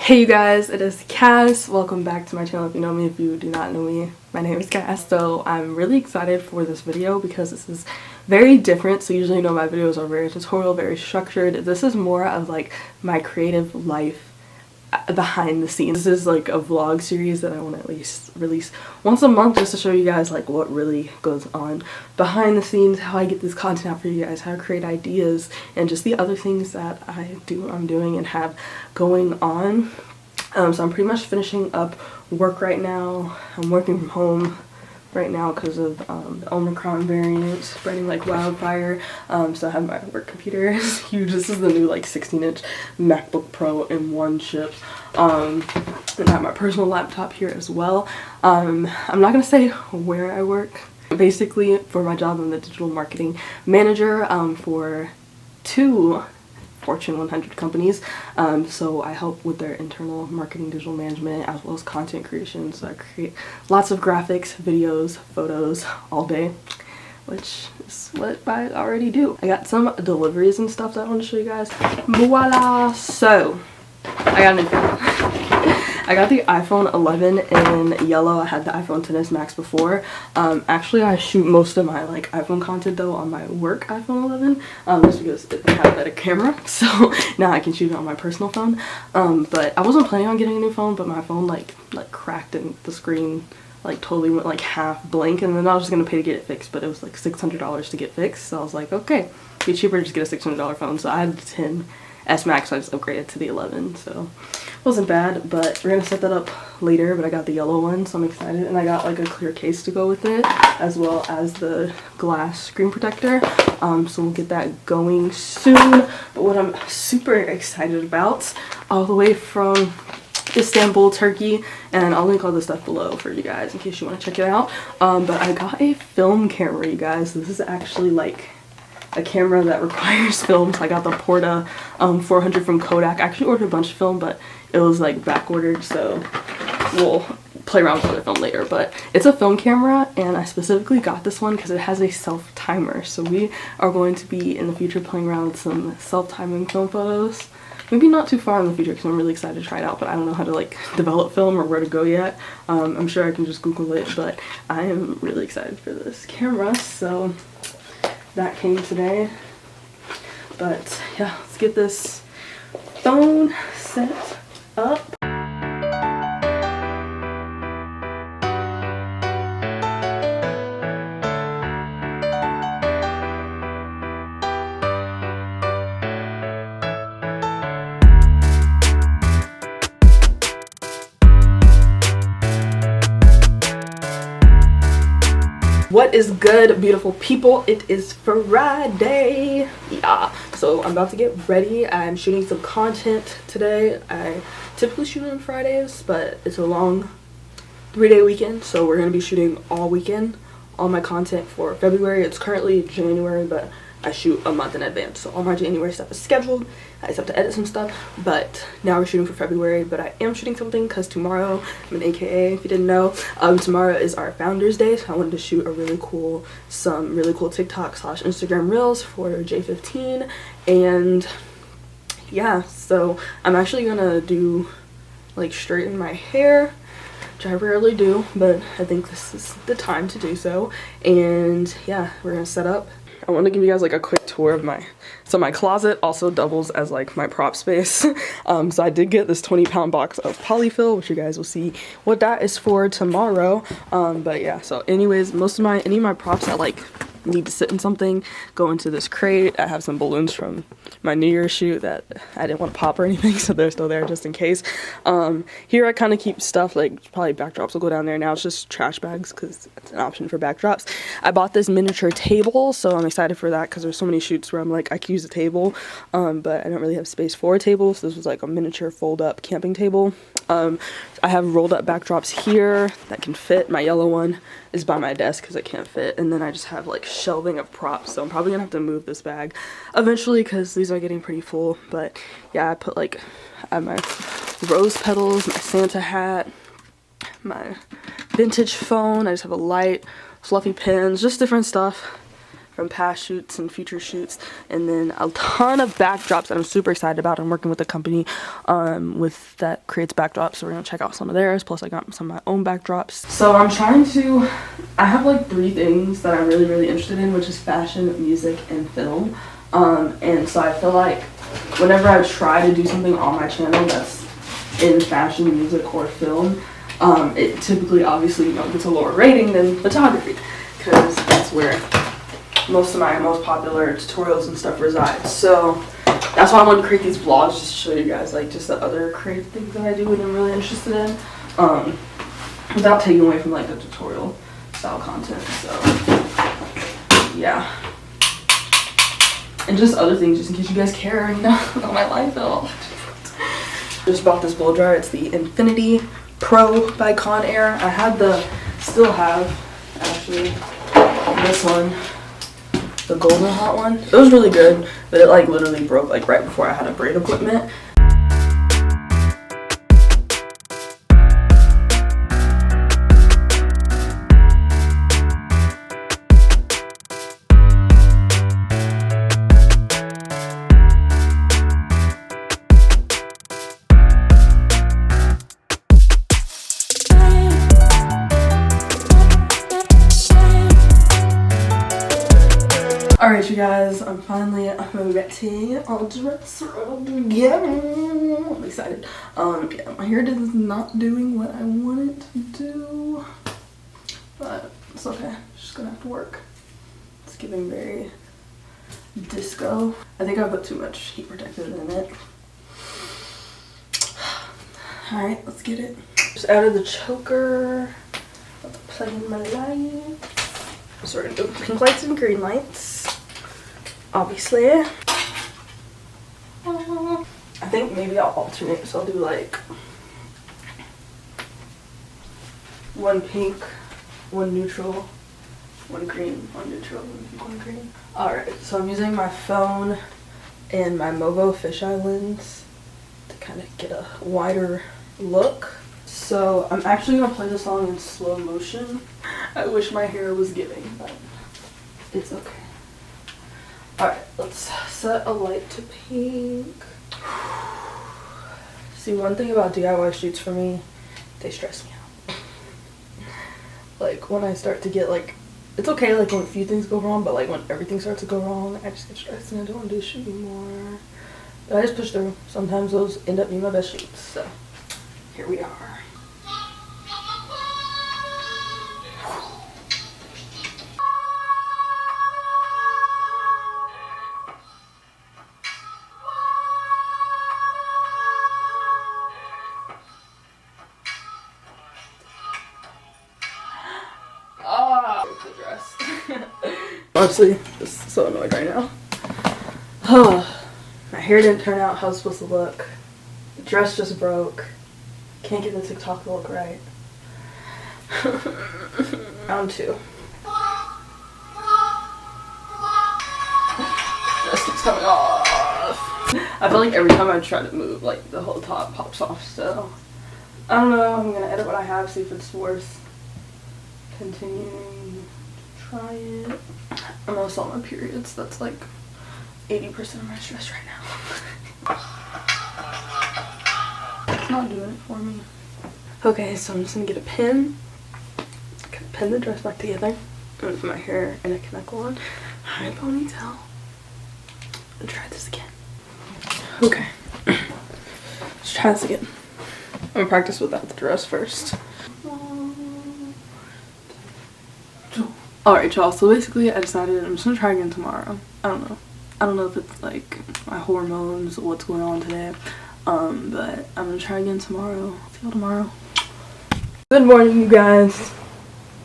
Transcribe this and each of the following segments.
Hey you guys, it is Cass. Welcome back to my channel. If you know me, if you do not know me, my name is Cass. So I'm really excited for this video because this is very different. So usually, you know, my videos are very tutorial, very structured. This is more of like my creative life behind the scenes. This is like a vlog series that I want to at least release once a month just to show you guys like what really goes on behind the scenes, how I get this content out for you guys, how to create ideas, and just the other things that I'm doing and have going on. So I'm pretty much finishing up work right now. I'm working from home right now because of the Omicron variant spreading like wildfire. So I have my work computer. It's huge. This is the new like 16-inch MacBook Pro in one chip. And I have my personal laptop here as well. I'm not gonna say where I work. Basically, for my job, I'm the digital marketing manager for two Fortune 100 companies. So I help with their internal marketing, digital management, as well as content creation. So I create lots of graphics, videos, photos all day, which is what I already do. I got some deliveries and stuff that I want to show you guys. Voila! So I got a new phone. I got the iPhone 11 in yellow. I had the iPhone XS Max before. Actually, I shoot most of my like iPhone content though on my work iPhone 11, just because they have a better camera. So now I can shoot it on my personal phone. But I wasn't planning on getting a new phone, but my phone like cracked and the screen like totally went like half blank, and then I was just gonna pay to get it fixed, but it was like $600 to get fixed. So I was like, okay, it'd be cheaper to just get a $600 phone. So I had the 10S Max, so I just upgraded to the 11. So it wasn't bad, but we're gonna set that up later. But I got the yellow one, so I'm excited, and I got like a clear case to go with it, as well as the glass screen protector. So we'll get that going soon. But what I'm super excited about, all the way from Istanbul, Turkey, and I'll link all this stuff below for you guys in case you want to check it out. But I got a film camera, you guys. This is actually like a camera that requires film. So I got the Porta 400 from Kodak. I actually ordered a bunch of film, but it was like back ordered, so we'll play around with other film later. But it's a film camera, and I specifically got this one because it has a self timer. So we are going to be in the future playing around with some self-timing film photos. Maybe not too far in the future because I'm really excited to try it out, but I don't know how to like develop film or where to go yet. I'm sure I can just Google it, but I am really excited for this camera. So that came today. But yeah, let's get this phone set up. What is good, beautiful people? It is Friday. Yeah, so I'm about to get ready. I'm shooting some content today. I typically shoot on Fridays, but it's a long 3-day weekend, so we're gonna be shooting all weekend, all my content for February. It's currently January, but I shoot a month in advance, so all my January stuff is scheduled. I just have to edit some stuff, but now we're shooting for February. But I am shooting something because tomorrow, I'm an AKA if you didn't know, tomorrow is our Founders Day, so I wanted to shoot some really cool TikTok / Instagram reels for J15. And yeah, so I'm actually gonna do like straighten my hair, which I rarely do, but I think this is the time to do so. And yeah, we're gonna set up. I want to give you guys like a quick tour of my closet also doubles as like my prop space. So I did get this 20-pound box of polyfill, which you guys will see what that is for tomorrow. But yeah, so anyways, any of my props that like need to sit in something go into this crate. I have some balloons from my New Year's shoot that I didn't want to pop or anything, so they're still there just in case. Here I kind of keep stuff like probably backdrops will go down there. Now it's just trash bags because it's an option for backdrops. I bought this miniature table, so I'm excited for that because there's so many shoots where I'm like I could use a table, but I don't really have space for a table, so this was like a miniature fold-up camping table. I have rolled up backdrops here that can fit. My yellow one is by my desk because it can't fit, and then I just have like shelving of props, so I'm probably gonna have to move this bag eventually because these are getting pretty full. But yeah, I put like I have my rose petals, my Santa hat, my vintage phone. I just have a light, fluffy pins, just different stuff from past shoots and future shoots, and then a ton of backdrops that I'm super excited about. I'm working with a company with that creates backdrops, so we're gonna check out some of theirs, plus I got some of my own backdrops. So I have like 3 things that I'm really interested in, which is fashion, music, and film. And so I feel like whenever I try to do something on my channel that's in fashion, music, or film, it typically obviously gets a lower rating than photography, because that's where most of my most popular tutorials and stuff reside. So that's why I wanted to create these vlogs, just to show you guys like just the other creative things that I do and I'm really interested in, without taking away from like the tutorial style content. So yeah, and just other things just in case you guys care, you know, about my life at all. Just bought this blow dryer. It's the Infinity Pro by Conair. Still have actually this one, the golden hot one. It was really good, but it like literally broke like right before I had to braid equipment. Alright you guys, I'm finally ready. I'll dress again. I'm excited. Yeah, my hair is not doing what I want it to do, but it's okay. It's just gonna have to work. It's giving very disco. I think I put too much heat protectant in it. Alright, let's get it. Just added the choker. About to plug in my lights. So we're gonna do pink lights and green lights, obviously. I think maybe I'll alternate, so I'll do like 1 pink, 1 neutral, 1 green, 1 neutral, 1 pink, 1 green. Alright, so I'm using my phone and my Movo fisheye lens to kind of get a wider look. So I'm actually gonna play the song in slow motion. I wish my hair was giving, but it's okay. Alright, let's set a light to pink. See, one thing about DIY shoots for me, they stress me out. Like when I start to get like, it's okay like when a few things go wrong, but like when everything starts to go wrong, I just get stressed and I don't want to do a shoot anymore. But I just push through. Sometimes those end up being my best shoots, so here we are. Honestly, this is so annoyed right now. My hair didn't turn out how it was supposed to look. The dress just broke. Can't get the TikTok look right. Round 2. Dress keeps coming off. I feel like every time I try to move, like the whole top pops off. So I don't know. I'm gonna edit what I have, see if it's worth continuing to try it. I'm also on my periods. That's like 80% of my stress right now. It's not doing it for me. Okay, so I'm just gonna get a pin. Pin the dress back together. I'm gonna put my hair in a connect on. High ponytail. And try this again. Okay. Let's try this again. I'm gonna practice without the dress first. Alright y'all, so basically I decided I'm just gonna try again tomorrow. I don't know if it's like my hormones or what's going on today. But I'm gonna try again tomorrow. See y'all tomorrow. Good morning you guys.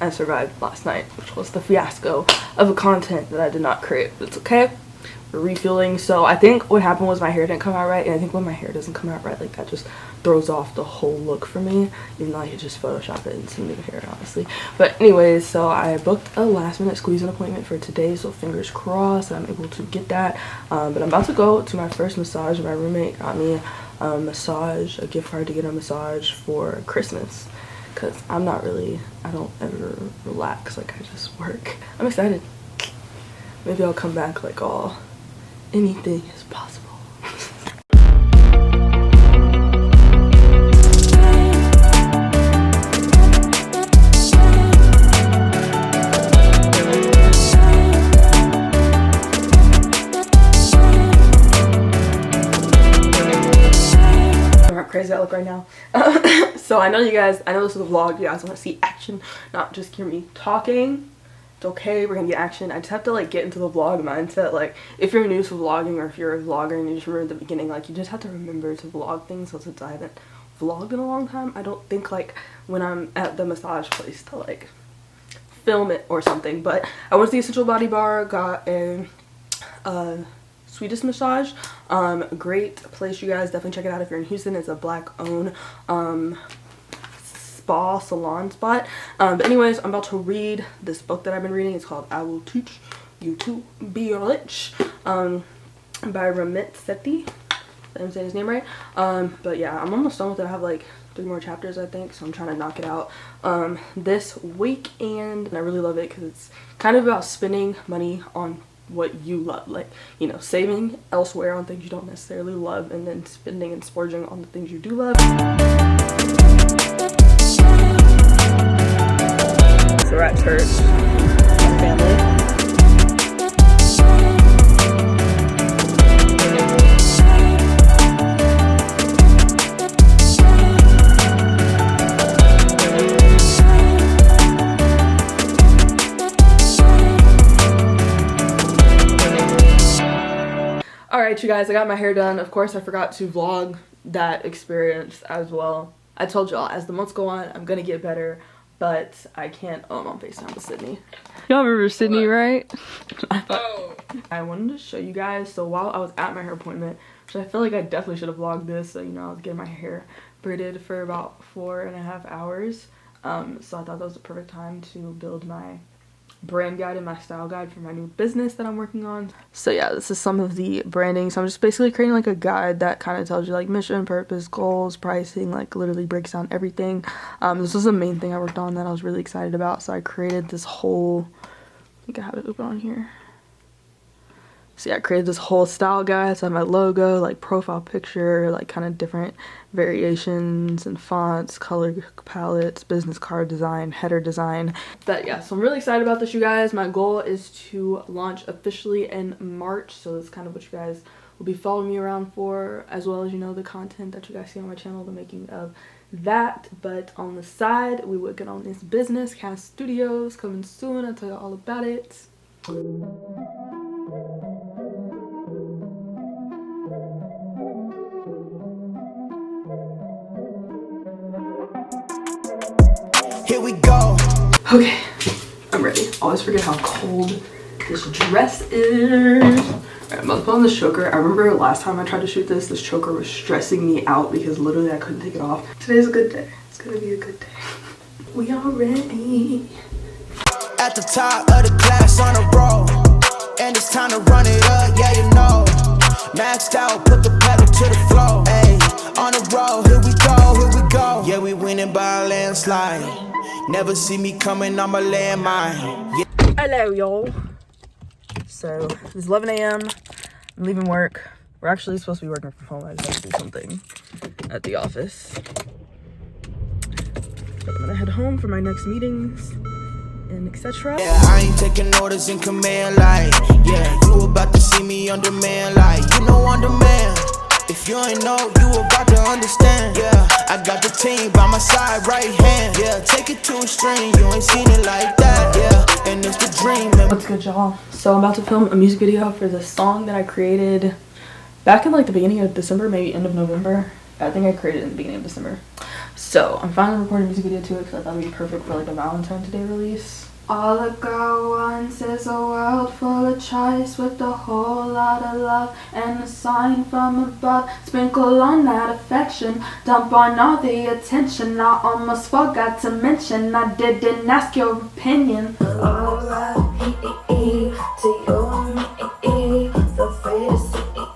I survived last night, which was the fiasco of a content that I did not create. But it's okay. We're refueling. So I think what happened was my hair didn't come out right, and I think when my hair doesn't come out right, like that just throws off the whole look for me, even though I could just Photoshop it and some new hair, honestly. But anyways, so I booked a last minute squeeze-in appointment for today, so fingers crossed that I'm able to get that. But I'm about to go to my first massage. My roommate got me a gift card to get a massage for Christmas, because I don't ever relax, like I just work. I'm excited. maybe I'll come back like all anything is possible. Crazy I look right now. So I know this is a vlog. You guys want to see action, not just hear me talking. It's okay, we're gonna get action. I just have to like get into the vlog mindset. Like if you're new to vlogging, or if you're a vlogger and you just remember the beginning, like you just have to remember to vlog things. So since I haven't vlogged in a long time, I don't think like when I'm at the massage place to like film it or something. But I went to the Essential Body Bar, got a Swedish massage. Great place, you guys, definitely check it out if you're in Houston. It's a black owned spa salon spot. But anyways, I'm about to read this book that I've been reading. It's called I Will Teach You to Be Rich, by Ramit Sethi. I'm saying his name right. But yeah, I'm almost done with it. I have like 3 more chapters, I think, so I'm trying to knock it out this weekend. And I really love it because it's kind of about spending money on what you love, like, you know, saving elsewhere on things you don't necessarily love, and then spending and splurging on the things you do love. So we're at church, my family. Alright, you guys, I got my hair done. Of course, I forgot to vlog that experience as well. I told y'all, as the months go on, I'm gonna get better, but I can't. Oh, I'm on FaceTime with Sydney. Y'all remember Sydney, right? Oh. I wanted to show you guys. So while I was at my hair appointment, which I feel like I definitely should have vlogged this. So, you know, I was getting my hair braided for about 4.5 hours. So I thought that was the perfect time to build my brand guide and my style guide for my new business that I'm working on. So yeah, this is some of the branding. So I'm just basically creating like a guide that kind of tells you like mission, purpose, goals, pricing, like literally breaks down everything. This was the main thing I worked on that I was really excited about. So I created this whole, I think I have it open on here. So yeah, I created this whole style guide. So I have my logo, like profile picture, like kind of different variations and fonts, color palettes, business card design, header design. But yeah, so I'm really excited about this, you guys. My goal is to launch officially in March. So that's kind of what you guys will be following me around for, as well as, you know, the content that you guys see on my channel, the making of that. But on the side, we working on this business, Cass Studios, coming soon. I'll tell you all about it. Here we go. Okay, I'm ready. Always forget how cold this dress is. Alright, I'm about to put on this choker. I remember last time I tried to shoot this choker was stressing me out because literally I couldn't take it off. Today's a good day. It's gonna be a good day. We are ready. At the top of the class on a roll, and it's time to run it up, yeah, you know. Maxed out, put the pedal to the floor. Hey, on the road, here we go, here we go. Yeah, we winning by a landslide. Never see me coming on my landmine. Yeah. Hello, y'all. So it's 11 a.m. I'm leaving work. We're actually supposed to be working from home. I just have to do something at the office. But I'm gonna head home for my next meetings and etc. Yeah, I ain't taking orders in command, like, yeah, you about to see me on demand, like, you know, on demand. If you ain't know, you about to understand. Yeah, I got the team by my side, right hand. Yeah, take it to a string, you ain't seen it like that. Yeah, and it's the dream. What's good, y'all? So I'm about to film a music video for this song that I created back in like the beginning of December, maybe end of November. I think I created it in the beginning of December. So I'm finally recording a music video to it because I thought it would be perfect for like a Valentine's Day release. All a girl wants is a world full of choice with a whole lot of love and a sign from above. Sprinkle on that affection, dump on all the attention. I almost forgot to mention I didn't ask your opinion.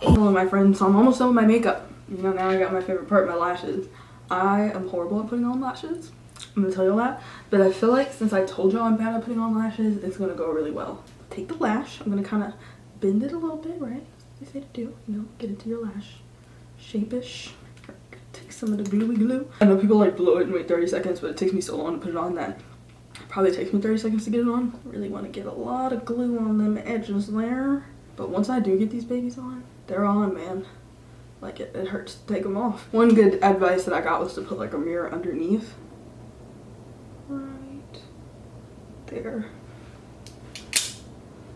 Hello, my friends. So I'm almost done with my makeup. You know, now I got my favorite part, my lashes. I am horrible at putting on lashes. I'm gonna tell you all that, but I feel like since I told y'all I'm bad at putting on lashes, it's gonna go really well. take the lash. I'm gonna kind of bend it a little bit, right? They say to do, you know, get into your lash shape-ish. Take some of the gluey glue. I know people like blow it and wait 30 seconds, but it takes me so long to put it on that it probably takes me 30 seconds to get it on. I really want to get a lot of glue on them edges there. But once I do get these babies on, they're on, man. Like it hurts to take them off. One good advice that I got was to put like a mirror underneath. Right there.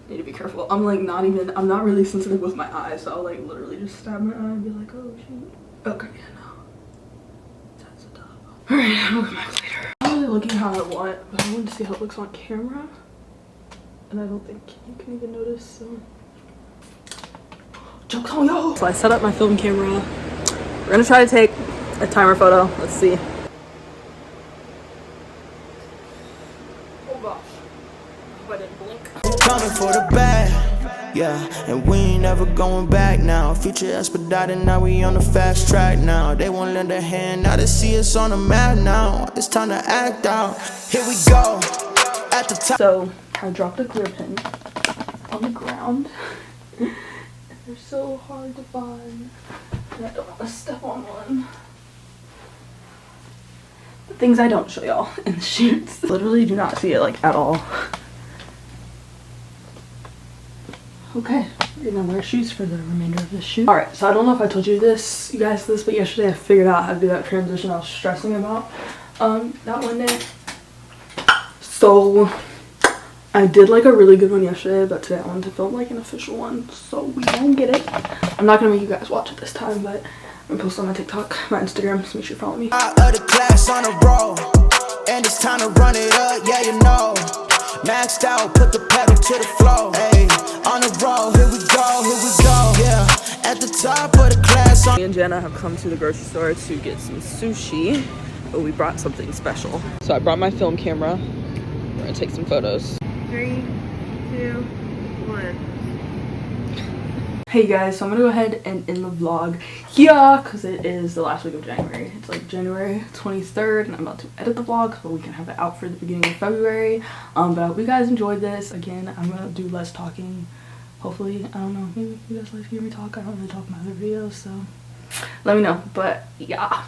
Need to be careful. I'm like I'm not really sensitive with my eyes, so I'll like literally just stab my eye and be like, oh shoot. Okay, yeah, no. That's a dub. Alright, I'll come back later. I'm really looking how I want, but I want to see how it looks on camera. And I don't think you can even notice, so. Joke's on y'all! So I set up my film camera. We're gonna try to take a timer photo. Let's see. Oh gosh. I didn't blink. Coming for the bag, yeah, and we ain't never going back now. Future expedited, now we on the fast track now. They won't lend a hand, now they see us on the map now. It's time to act out. Here we go, at the top. So I dropped a clear pen on the ground. They're so hard to find, and I don't want to step on one. The things I don't show y'all in the shoots. Literally do not see it like at all. Okay, we're gonna wear shoes for the remainder of this shoot. Alright, so I don't know if I told you guys this, but yesterday I figured out how to do that transition I was stressing about that one day. So I did like a really good one yesterday, but today I wanted to film like an official one, so we won't get it. I'm not gonna make you guys watch it this time, but I'm gonna post on my TikTok, my Instagram, so make sure you follow me. The class on a roll, and it's time to run it up, yeah, you know. Maxed out, put the pedal to the floor. Hey, on the road, here we go, yeah. At the top of the class. Me and Jenna have come to the grocery store to get some sushi, but we brought something special. So I brought my film camera. We're gonna take some photos. 3, 2, 1. Hey guys, so I'm gonna go ahead and end the vlog here because it is the last week of January. It's like January 23rd, and I'm about to edit the vlog so we can have it out for the beginning of February. But I hope you guys enjoyed this. Again, I'm gonna do less talking. Hopefully, I don't know, maybe you guys like to hear me talk. I don't really talk in my other videos, so let me know. But yeah.